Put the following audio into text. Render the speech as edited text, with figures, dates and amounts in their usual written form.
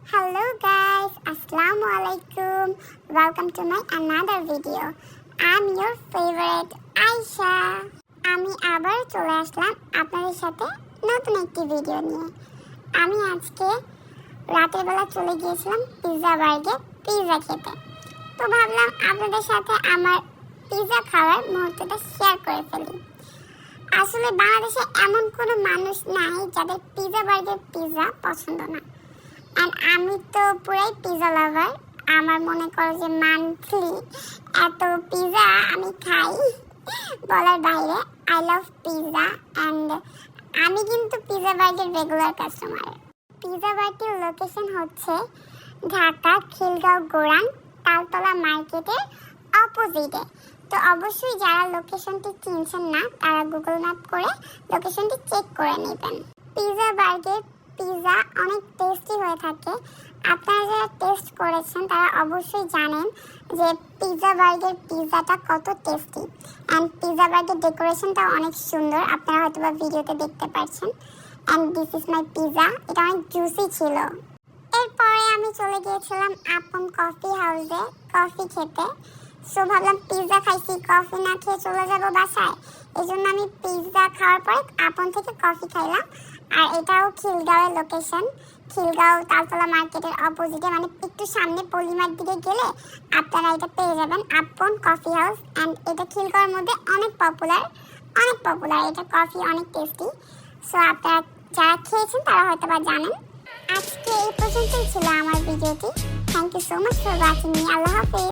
Hello guys, Assalamualaikum. Welcome to my another video. I'm your favorite Aisha. আমি আবার চলে আসলাম আপনাদের সাথে নতুন একটি ভিডিও নিয়ে। আমি আজকে রাতের বেলা চলে গিয়েছিলাম পিৎজা বার্গে পিৎজা খেতে। তো ভাবলাম আপনাদের সাথে আমার পিৎজা খাওয়ার মুহূর্তটা শেয়ার করে ফেলি। আসলে বাংলাদেশে এমন কোনো মানুষ নাই যাদের পিৎজা বার্গের পিৎজা পছন্দ না। আর আমি তো পুরাই পিৎজা লাভার। আমার মনে করো যে মান্থলি এত পিৎজা আমি খাই বলার বাইরে। আই লাভ পিৎজা অ্যান্ড আমি কিন্তু পিৎজা বার্গের রেগুলার কাস্টমার। পিৎজা বার্গের লোকেশন হচ্ছে ঢাকা খিলগাঁও গোরান তালতলা মার্কেটের অপোজিটে। তো অবশ্যই যারা লোকেশনটি চিনছেন না তারা গুগল ম্যাপ করে লোকেশনটি চেক করে নেবেন। পিৎজা বার্গের পিৎজা অনেক টেস্টি হয়ে থাকে। আপনারা যারা টেস্ট করেছেন তারা অবশ্যই জানেন যে পিৎজা বার্গের পিৎজাটা কত টেস্টি অ্যান্ড পিৎজা বার্গের ডেকোরেশনটা অনেক সুন্দর। আপনারা হয়তো বা ভিডিওতে দেখতে পাচ্ছেন। And this is my pizza. এটা অনেক জুসি ছিল। এরপরে আমি চলে গিয়েছিলাম আপন কফি হাউসে কফি খেতে। সো ভাবলাম পিৎজা খাইছি, কফি না খেয়ে চলে যাবো বাসায়। এই জন্য আমি পিৎজা খাওয়ার পরে আপন থেকে কফি খাইলাম। আর এটাও খিলগাঁওয়ের লোকেশন। খিলগাঁও তালতলা মার্কেটের অপোজিটে, মানে একটু সামনে পলিমার দিকে গেলে আপনারা এটা পেয়ে যাবেন আপন কফি হাউস। অ্যান্ড এটা খিলগাঁওয়ের মধ্যে অনেক পপুলার। এটা কফি অনেক টেস্টি। সো আপনারা যারা খেয়েছেন তারা হয়তো বা জানেন। আজকে এই পর্যন্তই ছিল আমার ভিডিওটি। Thank you so much for watching me. আল্লাহ হাফেজ।